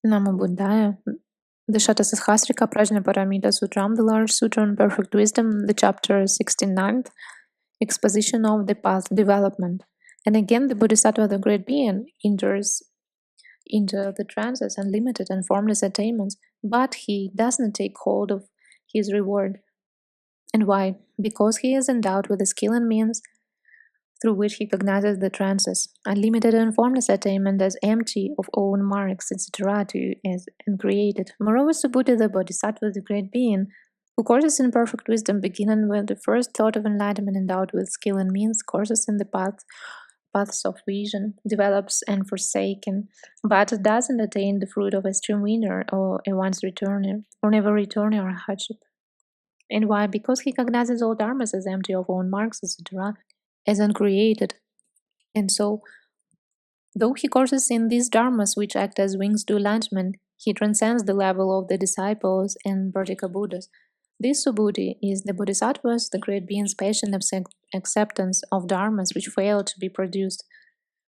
Namo Buddhaya. The Satasahasrika Prajnaparamita Sutram, the large sutra on perfect wisdom, the chapter 69th, exposition of the path development. And again, the Bodhisattva, the great being, enters into the trances and limited and formless attainments, but he does not take hold of his reward. And why? Because he is endowed with the skill and means through which he cognizes the trances, unlimited and formless attainment as empty of own marks, etc., to as uncreated. Moreover, Subhuti, the Bodhisattva, the great being, who courses in perfect wisdom, beginning with the first thought of enlightenment, endowed with skill and means, courses in the paths of vision, develops and forsaken, but doesn't attain the fruit of a Streamwinner or a once-Returner, or never-Returner or Arhatship. And why? Because he cognizes all dharmas as empty of own marks, etc., as uncreated. And so, though he courses in these dharmas which act as wings to enlightenment, he transcends the level of the disciples and Pratyekabuddhas. This Subhuti is the Bodhisattva's, the great being's patient acceptance of dharmas which fail to be produced.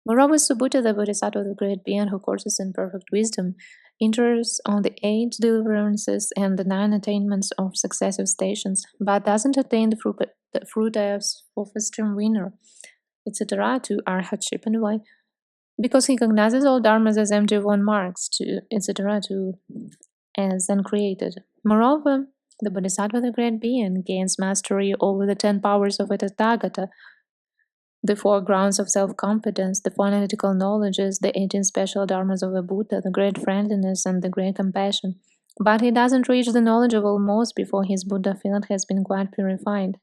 Moreover, Subhuti, the Bodhisattva, the great being who courses in perfect wisdom, enters on the 8 deliverances and the 9 attainments of successive stations, but doesn't attain the fruit as ofaStreamwinner, etc., to Arhatship. And why? Because he cognizes all dharmas as empty of own marks, to etc., to as uncreated. Moreover, the Bodhisattva, the great being, gains mastery over the 10 powers of a Tathagata, the 4 grounds of self-confidence, the 4 analytical knowledges, the 18 special dharmas of a Buddha, the great friendliness, and the great compassion. But he doesn't reach the knowledge of almost before his Buddha field has been quite purified,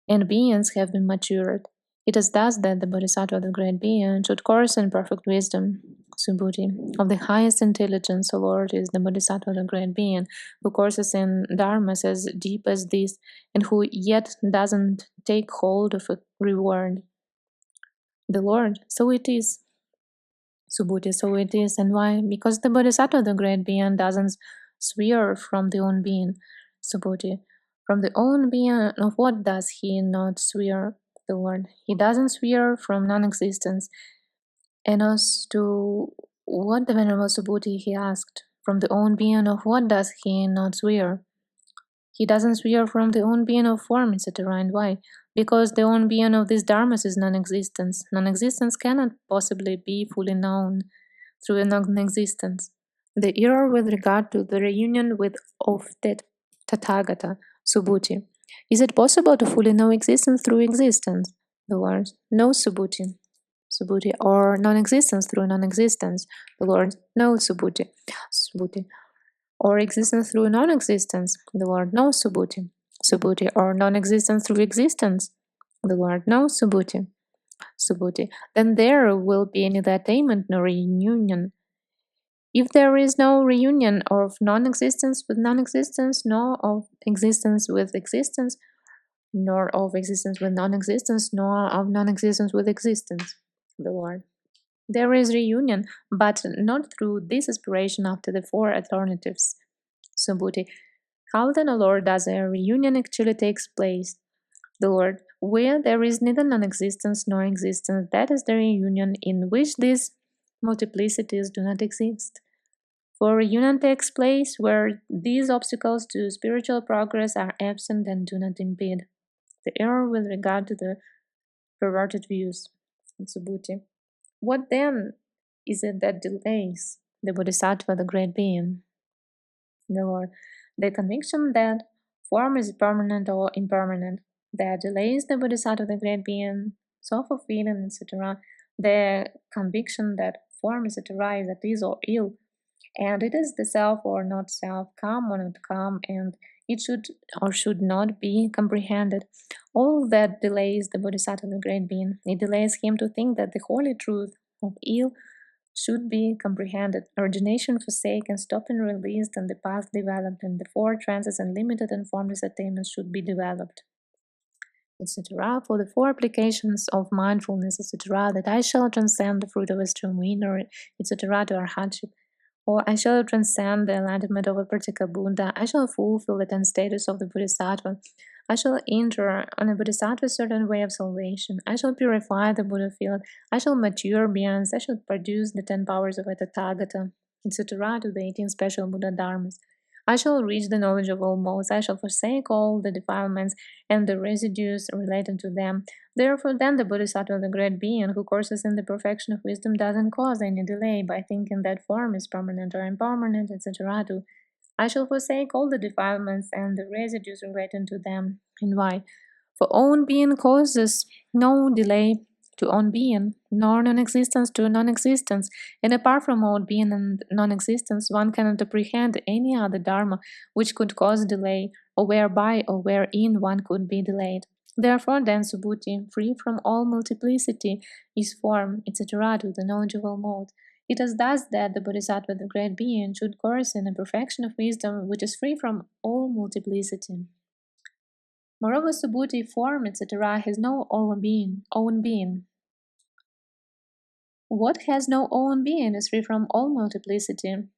and beings have been matured. It is thus that the Bodhisattva, the great being, should course in perfect wisdom, Subhuti. Of the highest intelligence, O Lord, is the Bodhisattva, the great being, who courses in dharmas as deep as this, and who yet doesn't take hold of a reward. The Lord, so it is. Subhuti, so it is. And why? Because the Bodhisattva, the great being, doesn't swear from the own being. Subhuti, from the own being of what does he not swear? The Lord. He doesn't swear from non-existence. And as to what the Venerable Subhuti, he asked, from the own being of what does he not swear? He doesn't swear from the own being of form, etc. And why? Because the own being of these dharmas is non-existence. Non-existence cannot possibly be fully known through a non-existence. The error with regard to the reunion with of the Tathagata, Subhuti. Is it possible to fully know existence through existence? The Lord. No, Subhuti. Subhuti. Or non-existence through non-existence. The Lord. No, Subhuti. Subhuti. Or existence through non-existence. The Lord. No, Subhuti. Subhuti. Or non-existence through existence. The Lord. No, Subhuti. Subhuti. Then there will be neither attainment nor reunion. If there is no reunion of non-existence with non-existence, nor of existence with existence, nor of existence with non-existence, nor of non-existence with existence, the Lord. There is reunion, but not through this aspiration after the 4 alternatives. Subhuti. How then, O Lord, does a reunion actually takes place? The Lord. Where there is neither non-existence nor existence, that is the reunion in which these multiplicities do not exist. For reunion takes place where these obstacles to spiritual progress are absent and do not impede. The error with regard to the perverted views. Subhuti. What then is it that delays the Bodhisattva, the great being? The Lord. The conviction that form is permanent or impermanent, that delays the Bodhisattva, the great being, self-fulfilling, etc. The conviction that form, etc., is at ease or ill, and it is the self or not self, come or not come, and it should or should not be comprehended. All that delays the Bodhisattva, the great being. It delays him to think that the holy truth of ill should be comprehended. Origination forsaken, stopping released, and the path developed, and the 4 trances and limited and formless attainments should be developed, etc. For the 4 applications of mindfulness, etc., that I shall transcend the fruit of a Streamwinner, etc., to Arhatship. Or I shall transcend the enlightenment of a Pratyekabuddha. I shall fulfill the 10 status of the Bodhisattva. I shall enter on a Bodhisattva certain way of salvation. I shall purify the Buddha field. I shall mature beyond. I shall produce the 10 powers of a Tathagata. etc. to the 18 special Buddha Dharmas. I shall reach the knowledge of all modes. I shall forsake all the defilements and the residues related to them. Therefore, then the Bodhisattva, the great being who courses in the perfection of wisdom, doesn't cause any delay by thinking that form is permanent or impermanent, etc. to I shall forsake all the defilements and the residues relating to them. And why? For own being causes no delay to own being, nor non-existence to non-existence, and apart from own being and non-existence, one cannot apprehend any other dharma which could cause delay, or whereby or wherein one could be delayed. Therefore, then, Subhuti, free from all multiplicity, is form, etc., to the knowledge of all modes. It is thus that the Bodhisattva, the great being, should course in a perfection of wisdom which is free from all multiplicity. Moreover, Subhuti, form, etc., has no own being. What has no own being is free from all multiplicity.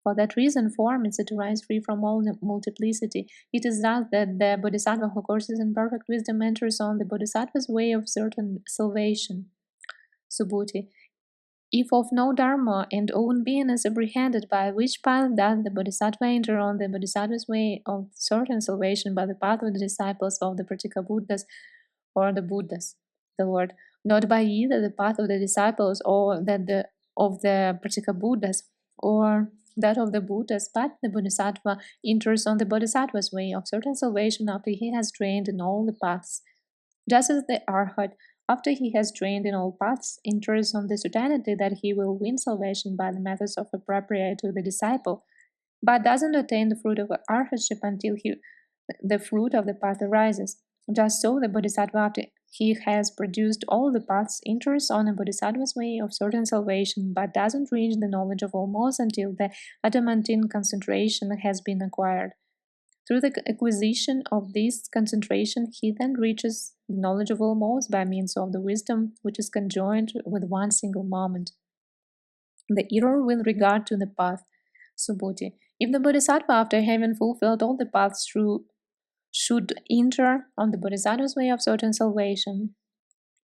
For that reason, form, etc., is free from all multiplicity. It is thus that the Bodhisattva who courses in perfect wisdom enters on the Bodhisattva's way of certain salvation. Subhuti. If of no dharma and own being is apprehended, by which path does the Bodhisattva enter on the Bodhisattva's way of certain salvation by the path of the disciples of the Pratyekabuddhas or the Buddhas, the Lord, not by either the path of the disciples or that of the Pratyekabuddhas or that of the Buddhas, but the Bodhisattva enters on the Bodhisattva's way of certain salvation after he has trained in all the paths. Just as the Arhat, after he has trained in all paths, enters on the certainty that he will win salvation by the methods of appropriate to the disciple, but doesn't attain the fruit of Arhatship until the fruit of the path arises. Just so the Bodhisattva, after he has produced all the paths, enters on a Bodhisattva's way of certain salvation, but doesn't reach the knowledge of all modes until the adamantine concentration has been acquired. Through the acquisition of this concentration, he then reaches the knowledge of all modes by means of the wisdom which is conjoined with one single moment. The error with regard to the path. Subhuti. If the Bodhisattva, after having fulfilled all the paths should enter on the Bodhisattva's way of certain salvation,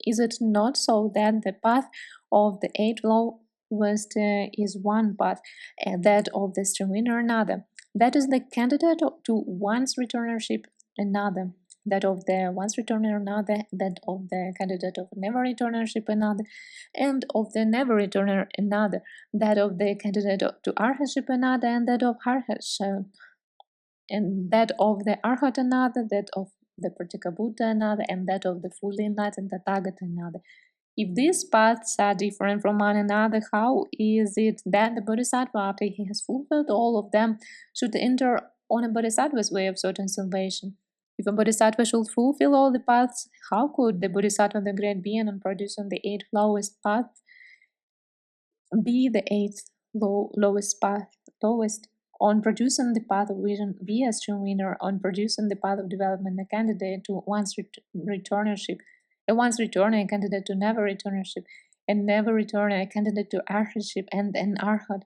is it not so that the path of the eight lowest is one path, and that of the Streamwinner another? That is the candidate to one's-returnership another, that of the once-returner another, that of the candidate of never-returnership another, and of the never-returner another, that of the candidate to Arhatship another, and that of Arhatship, and that of the Arhat another, that of the Pratyekabuddha another, and that of the fully enlightened Tathagata another. If these paths are different from one another, how is it that the Bodhisattva, after he has fulfilled all of them, should enter on a Bodhisattva's way of certain salvation? If a Bodhisattva should fulfill all the paths, how could the Bodhisattva, the great being, on producing the eighth lowest path, be the eighth lowest path, lowest? On producing the path of vision, be a Streamwinner. On producing the path of development, a candidate to once-returnership, a once-returner, a candidate to never-returnership, a never-returner, a candidate to Arhatship, and an Arhat.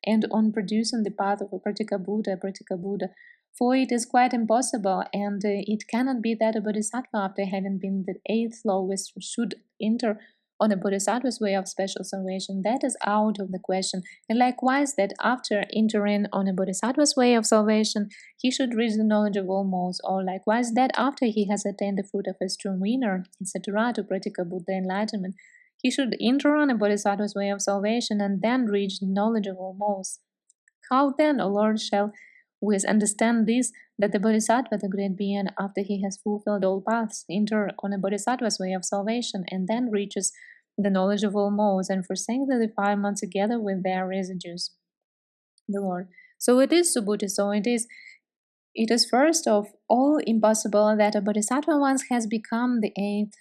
And on producing the path of a Pratyekabuddha, for it is quite impossible, and it cannot be that a Bodhisattva, after having been the eighth lowest, should enter on a Bodhisattva's way of special salvation. That is out of the question. And likewise, that after entering on a Bodhisattva's way of salvation, he should reach the knowledge of all modes, or likewise, that after he has attained the fruit of a Streamwinner, etc., to Pratyekabuddha enlightenment, he should enter on a Bodhisattva's way of salvation and then reach the knowledge of all modes. How then, O Lord, shall we understand this, that the Bodhisattva, the great being, after he has fulfilled all paths, enter on a Bodhisattva's way of salvation and then reaches the knowledge of all modes and forsake the defilements together with their residues? The Lord. So it is, Subhuti, so it is first of all impossible that a Bodhisattva once has become the eighth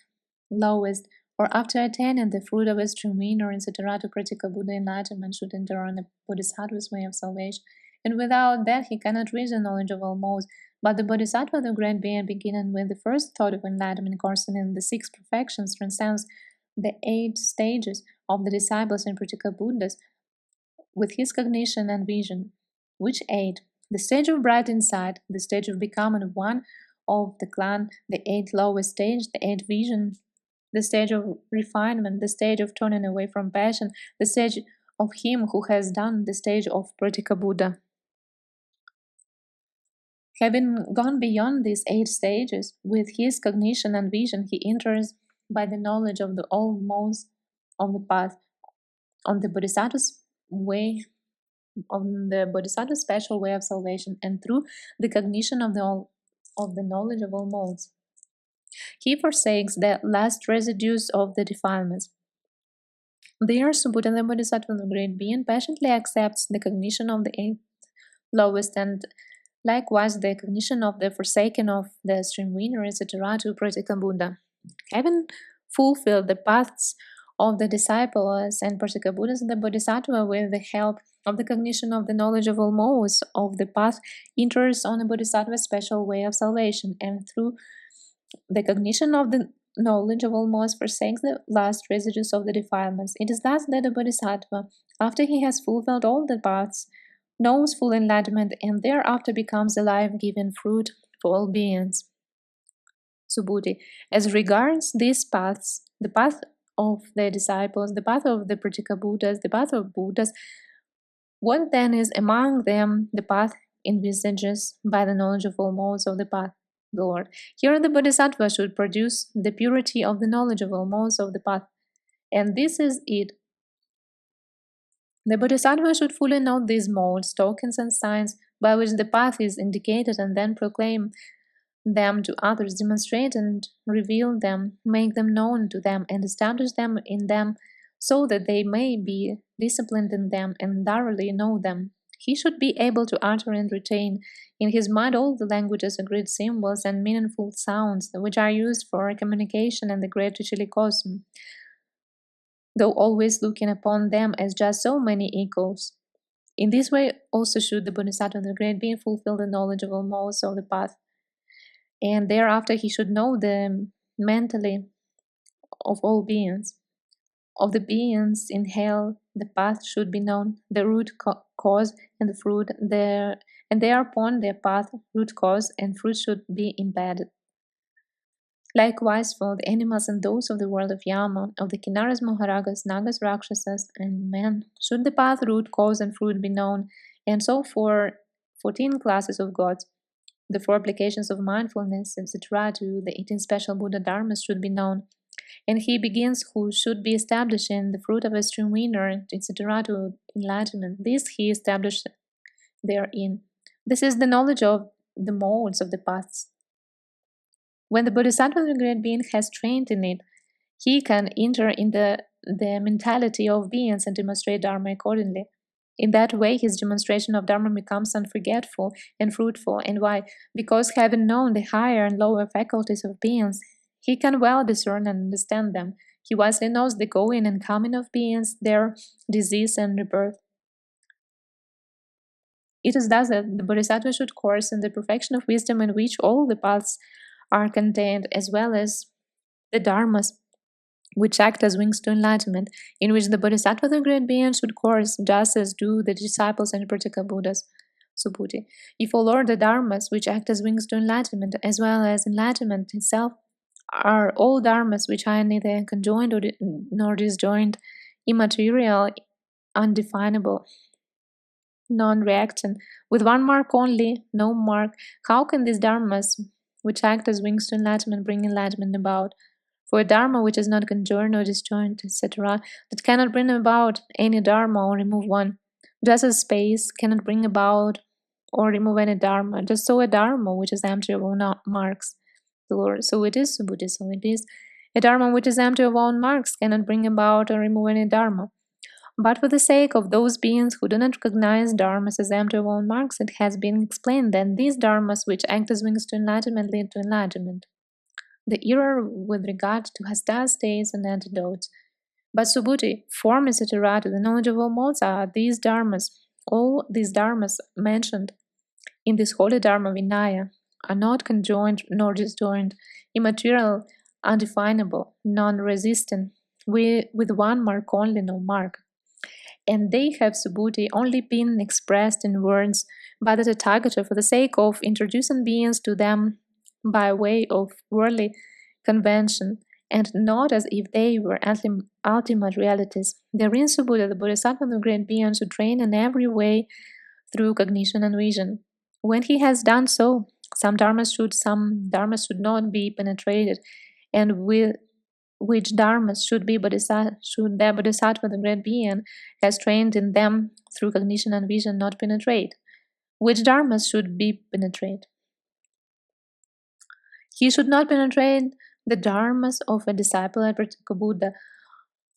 lowest, or after attaining the fruit of a Streamwinner, etc., to Pratyekabuddha enlightenment, should enter on a Bodhisattva's way of salvation, and without that he cannot reach the knowledge of all modes. But the Bodhisattva, the great being, beginning with the first thought of enlightenment, coursing in the six perfections, transcends the 8 stages of the disciples and Pratyekabuddhas with his cognition and vision. Which 8? The stage of bright insight, the stage of becoming one of the clan, the 8th lowest stage, the 8th vision, the stage of refinement, the stage of turning away from passion, the stage of him who has done the stage of Pratyekabuddha. Having gone beyond these 8 stages, with his cognition and vision, he enters by the knowledge of the all modes of the path on the Bodhisattva's way, on the Bodhisattva's special way of salvation, and through the cognition of the knowledge of all modes, he forsakes the last residues of the defilements. There, Subhuti, the Bodhisattva, the great being, patiently accepts the cognition of the 8 lowest, and likewise the cognition of the forsaking of the Streamwinner, etc., to Pratyekabuddha. Having fulfilled the paths of the Disciples and Pratyekabuddhas, the Bodhisattva, with the help of the cognition of the knowledge of all modes of the path, enters on the Bodhisattva's special way of salvation, and through the cognition of the knowledge of all modes forsakes the last residues of the defilements. It is thus that the Bodhisattva, after he has fulfilled all the paths, knows full enlightenment, and thereafter becomes a life-giving fruit for all beings. Subhuti. As regards these paths, the path of the disciples, the path of the Pratyekabuddhas, the path of Buddhas, what then is among them the path envisages by the knowledge of all modes of the path? The Lord. Here the Bodhisattva should produce the purity of the knowledge of all modes of the path, and this is it. The Bodhisattva should fully know these modes, tokens, and signs by which the path is indicated, and then proclaim them to others, demonstrate and reveal them, make them known to them, and establish them in them, so that they may be disciplined in them and thoroughly know them. He should be able to utter and retain in his mind all the languages, agreed symbols, and meaningful sounds which are used for communication in the great Cosm, though always looking upon them as just so many echoes. In this way also should the Bodhisattva, the great being, fulfill the knowledge of all modes of the path, and thereafter he should know the mentally of all beings. Of the beings in hell, the path should be known, the root cause and the fruit, and thereupon their path, root cause, and fruit should be embedded. Likewise for the animals and those of the world of Yama, of the Kinnaras, Maharagas, Nagas, Rakshasas, and men, should the path, root cause, and fruit be known, and so for 14 classes of gods, the 4 applications of mindfulness, etc., to the 18 special Buddha dharmas should be known. And he begins who should be establishing the fruit of a Streamwinner, etc., to enlightenment. This he established therein. This is the knowledge of the modes of the paths. When the Bodhisattva, the great being, has trained in it, he can enter in the mentality of beings and demonstrate Dharma accordingly. In that way, his demonstration of Dharma becomes unforgetful and fruitful. And why? Because having known the higher and lower faculties of beings, he can well discern and understand them. He wisely knows the going and coming of beings, their disease and rebirth. It is thus that the Bodhisattva should course in the perfection of wisdom in which all the paths are contained, as well as the dharmas, which act as wings to enlightenment, in which the Bodhisattva, the great being, should course, just as do the disciples and Pratyekabuddhas. Subhuti. If all are the dharmas, which act as wings to enlightenment, as well as enlightenment itself, are all dharmas which are neither conjoined nor disjoined, immaterial, undefinable, non-reacting, with one mark only, no mark, how can these dharmas, which act as wings to enlightenment, bring enlightenment about? For a dharma which is not conjoined or disjoined, etc., that cannot bring about any dharma or remove one, just as space cannot bring about or remove any dharma, just so a dharma which is empty of all marks. The Lord. So it is, Subhuti, so it is. A dharma which is empty of all marks cannot bring about or remove any dharma. But for the sake of those beings who do not recognize dharmas as empty of all marks, it has been explained that these dharmas which act as wings to enlightenment lead to enlightenment. The error with regard to hastaya states and antidotes. But Subhuti, form, etc., to the knowledge of all modes are these dharmas. All these dharmas mentioned in this holy Dharma Vinaya are not conjoined nor disjoined, immaterial, undefinable, non-resistant, with one mark only, no mark. And they have, Subhuti, only been expressed in words by the Tathagata for the sake of introducing beings to them by way of worldly convention, and not as if they were ultimate realities. Therein Subhuti, the Bodhisattva, the great being, should train in every way through cognition and vision. When he has done so, some dharmas should not be penetrated, and with which dharmas should the Bodhisattva, the great being, has trained in them through cognition and vision not penetrate. Which dharmas should be penetrated? He should not penetrate the dharmas of a disciple at Pratyekabuddha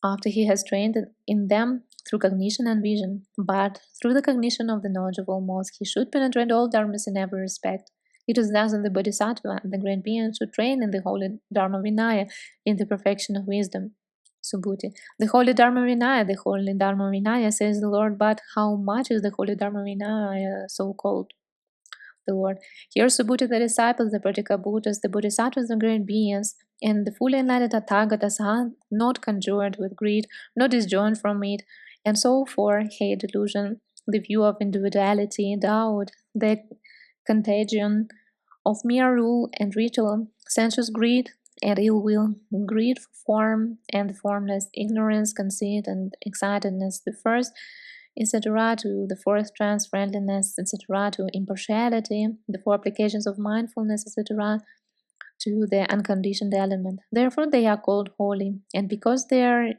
after he has trained in them through cognition and vision, but through the cognition of the knowledge of all modes, he should penetrate all dharmas in every respect. It is thus that the Bodhisattva, the great being, should train in the holy Dharma Vinaya in the perfection of wisdom. Subhuti. The holy Dharma Vinaya, says the Lord, but how much is the holy Dharma Vinaya so called? The Lord. Here Subhuti, the disciples, the Pratyekabuddhas, the Bodhisattvas, the great beings, and the fully enlightened Tathagatas are not conjured with greed, not disjoined from it, and so for hate delusion, the view of individuality, endowed, the contagion of mere rule and ritual, sensuous greed and ill will, greed for form and formless, ignorance, conceit, and excitedness. The first, etc., to the fourth trance, friendliness, etc., to impartiality, the four applications of mindfulness, etc., to the unconditioned element. Therefore, they are called holy, and because theirs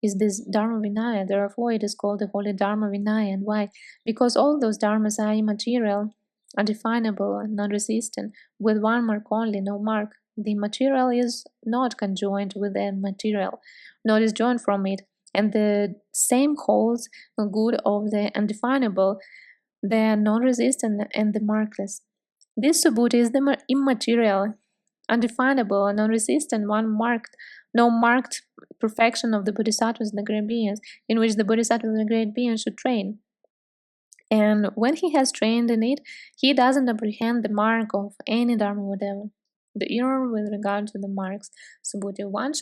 is this Dharma Vinaya, therefore it is called the holy Dharma Vinaya. And why? Because all those dharmas are immaterial, undefinable, non-resistant, with one mark only, no mark. The material is not conjoined with the material, nor disjoined from it, and the same holds the good of the undefinable, the non-resistant, and the markless. This Subhuti is the immaterial, undefinable, non-resistant, no marked perfection of the Bodhisattvas, the great beings, in which the Bodhisattva, the great being, should train. And when he has trained in it, he doesn't apprehend the mark of any dharma whatever. The error with regard to the marks, Subhuti, one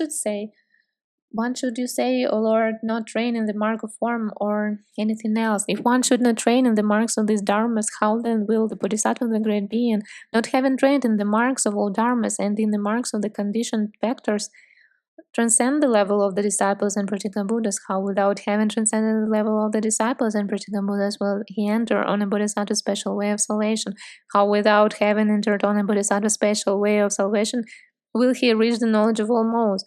should you say, O Lord, not train in the mark of form or anything else? If one should not train in the marks of these dharmas, how then will the Bodhisattva, the great being, not having trained in the marks of all dharmas and in the marks of the conditioned vectors, transcend the level of the disciples and Pratyekabuddhas? How, without having transcended the level of the disciples and Pratyekabuddhas, will he enter on a Bodhisattva special way of salvation? How, without having entered on a Bodhisattva special way of salvation, will he reach the knowledge of all modes?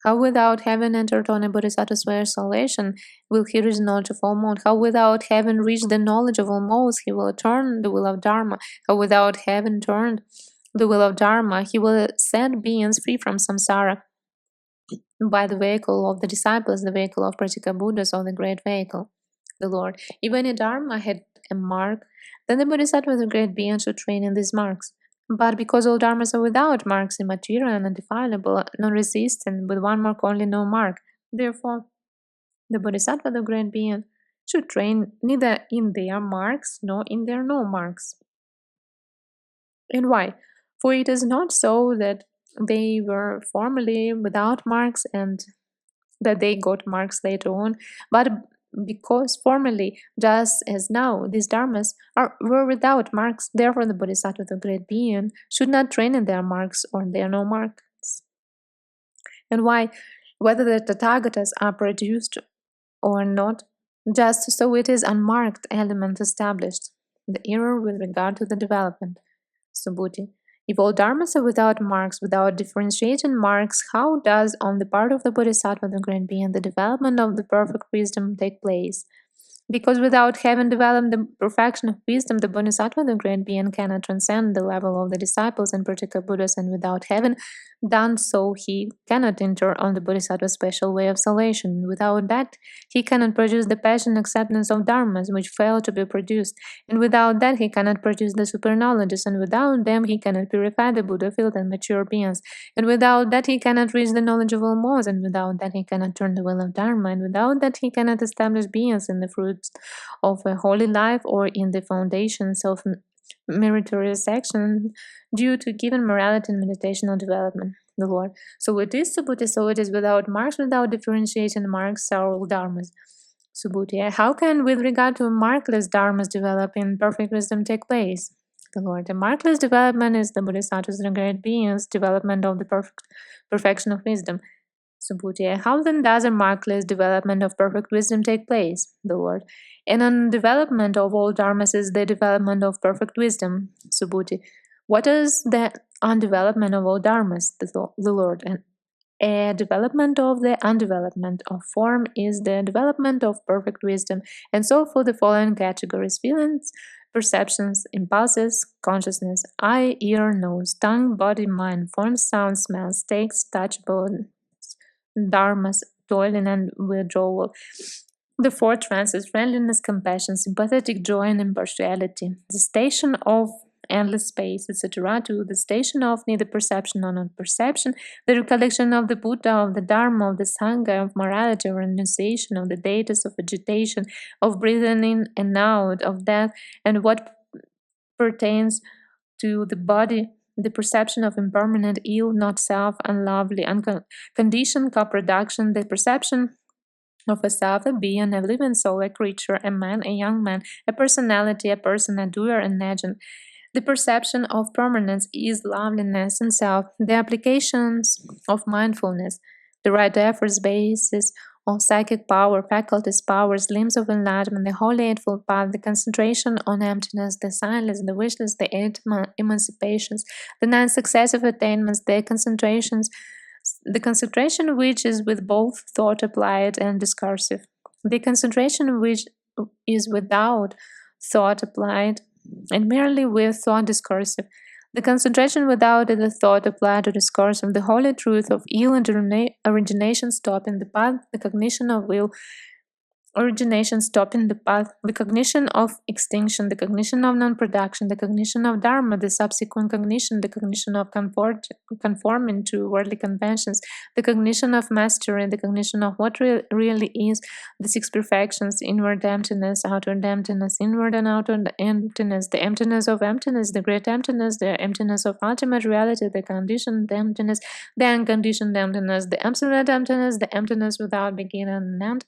How, without having entered on a Bodhisattva's way of salvation, will he reach the knowledge of all modes? How, without having reached the knowledge of all modes, he will turn the will of Dharma? How, without having turned the will of Dharma, he will set beings free from samsara by the vehicle of the disciples, the vehicle of Pratyekabuddhas, or the great vehicle, the Lord. If any Dharma had a mark, then the Bodhisattva, the great being, should train in these marks. But because all dharmas are without marks, immaterial and undefinable, non-resistant, with one mark only, no mark, therefore the Bodhisattva, the great being, should train neither in their marks nor in their no marks. And why? For it is not so that they were formerly without marks and that they got marks later on, but because formerly, just as now, these dharmas were without marks, therefore the Bodhisattva, the great being, should not train in their marks or their no marks. And why? Whether the Tathagatas are produced or not, just so it is unmarked element established. The error with regard to the development. Subhuti. If all dharmas are without marks, without differentiating marks, how does, on the part of the Bodhisattva, the great being, the development of the perfect wisdom take place? Because without having developed the perfection of wisdom, the Bodhisattva, the great being, cannot transcend the level of the disciples and Pratyekabuddhas, and without having done so, he cannot enter on the Bodhisattva's special way of salvation. Without that, he cannot produce the passion acceptance of dharmas, which fail to be produced, and without that, he cannot produce the super knowledges, and without them, he cannot purify the Buddha field and mature beings, and without that, he cannot reach the knowledge of all modes, and without that, he cannot turn the will of Dharma, and without that, he cannot establish beings in the fruits of a holy life or in the foundations of meritorious action due to given morality and meditational development, the Lord. So it is Subhuti, so it is without marks, without differentiating marks are all dharmas. Subhuti. How can, with regard to markless dharmas, develop in perfect wisdom take place? The Lord. The markless development is the Bodhisattvas, the great beings' development of the perfection of wisdom. Subhuti. How then does a markless development of perfect wisdom take place? The Lord. And on development of all dharmas is the development of perfect wisdom. Subhuti. What is the undevelopment of all dharmas? The Lord. And a development of the undevelopment of form is the development of perfect wisdom, and so for the following categories: feelings, perceptions, impulses, consciousness, eye, ear, nose, tongue, body, mind, form, sound, smell, takes, touch, bone, dharmas, toiling and withdrawal. The four trances: friendliness, compassion, sympathetic joy, and impartiality. The station of endless space, etc., to the station of neither perception nor non-perception, the recollection of the Buddha, of the Dharma, of the Sangha, of morality or renunciation, of the deities, of agitation, of breathing in and out, of death, and what pertains to the body, the perception of impermanent, ill, not self, unlovely, unconditioned co-production, the perception of a self, a being, a living soul, a creature, a man, a young man, a personality, a person, a doer, an agent. The perception of permanence is loveliness and self, the applications of mindfulness, the right efforts, basis of psychic power, faculties, powers, limbs of enlightenment, the Holy Eightfold Path, the concentration on emptiness, the silence, the wishless, the eight emancipations, the nine successive attainments, the concentration which is with both thought applied and discursive, the concentration which is without thought applied and merely with thought discursive, the concentration without the thought applied or discursive, the holy truth of ill and origination stopping the path, the cognition of will, origination stopping the path, the cognition of extinction, the cognition of non-production, the cognition of Dharma, the subsequent cognition, the cognition of conforming to worldly conventions, the cognition of mastery, the cognition of what really is, the six perfections: inward emptiness, outward emptiness, inward and outward emptiness, the emptiness of emptiness, the great emptiness, the emptiness of ultimate reality, the conditioned emptiness, the unconditioned emptiness, the absolute emptiness, the emptiness without beginning and end,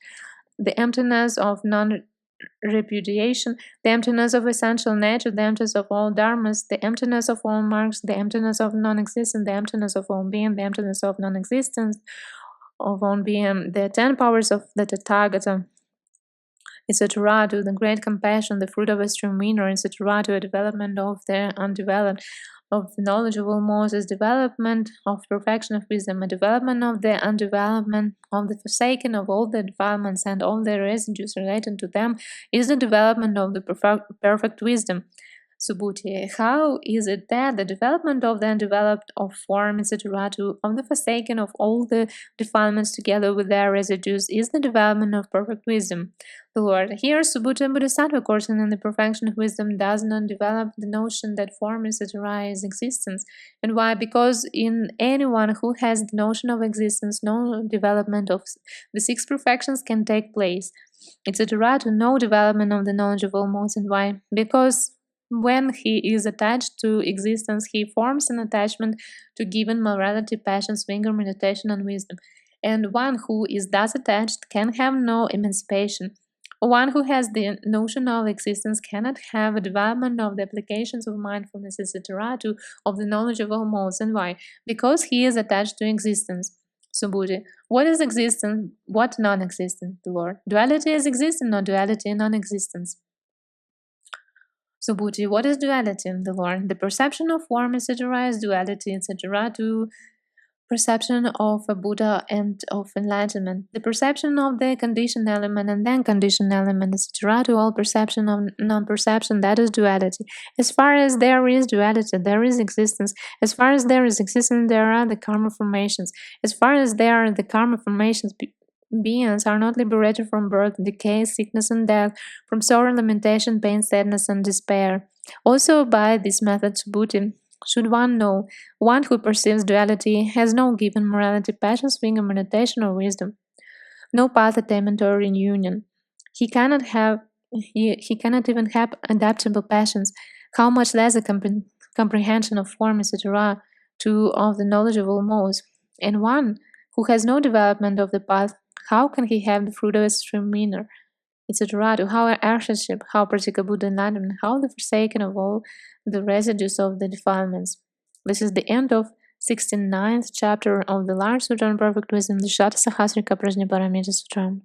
the emptiness of non-repudiation, the emptiness of essential nature, the emptiness of all dharmas, the emptiness of all marks, the emptiness of non-existence, the emptiness of all being, the emptiness of non-existence, of all being, the 10 powers of the Tathagata, etc., to the great compassion, the fruit of a Streamwinner, etc., to a development of the undeveloped, of the knowledge of all Moses, development of perfection of wisdom, a development of the undevelopment, of the forsaking of all the defilements and all the residues related to them, is the development of the perfect wisdom. Subhuti. How is it that the development of the undeveloped, of form, etc., of the forsaking of all the defilements together with their residues is the development of perfect wisdom? The Lord. Here, Subhuti and Bodhisattva coursing in the perfection of wisdom does not develop the notion that form, etc., is existence. And why? Because in anyone who has the notion of existence, no development of the six perfections can take place, etc., to no development of the knowledge of all modes. And why? Because when he is attached to existence, he forms an attachment to given morality, passions, vigor, meditation, and wisdom. And one who is thus attached can have no emancipation. One who has the notion of existence cannot have a development of the applications of mindfulness, etc., of the knowledge of all modes. And why? Because he is attached to existence. Subhuti. What is existence? What non-existence? The Lord. Duality is existence, not duality and non-existence. Subhuti, what is duality in the Lord? The perception of form, etc., is duality, etc., to perception of a Buddha and of enlightenment. The perception of the conditioned element and then conditioned element, etc., to all perception of non-perception, that is duality. As far as there is duality, there is existence. As far as there is existence, there are the karma formations. As far as there are the karma formations, beings are not liberated from birth, decay, sickness, and death, from sorrow, lamentation, pain, sadness, and despair. Also, by this method, Subhuti, should one know, one who perceives duality has no given morality, passions, vigor, meditation, or wisdom, no path, attainment, or reunion. He cannot even have adaptable passions, how much less a comprehension of form, etc., of the knowledge of all modes. And one who has no development of the path, how can he have the fruit of a Streamwinner, etc., to how Arhatship, how Pratyekabuddha enlightenment, how the forsaking of all the residues of the defilements. This is the end of 69th chapter of the large Sutra on perfect wisdom, the Satasahasrika Prajnaparamita Sutram.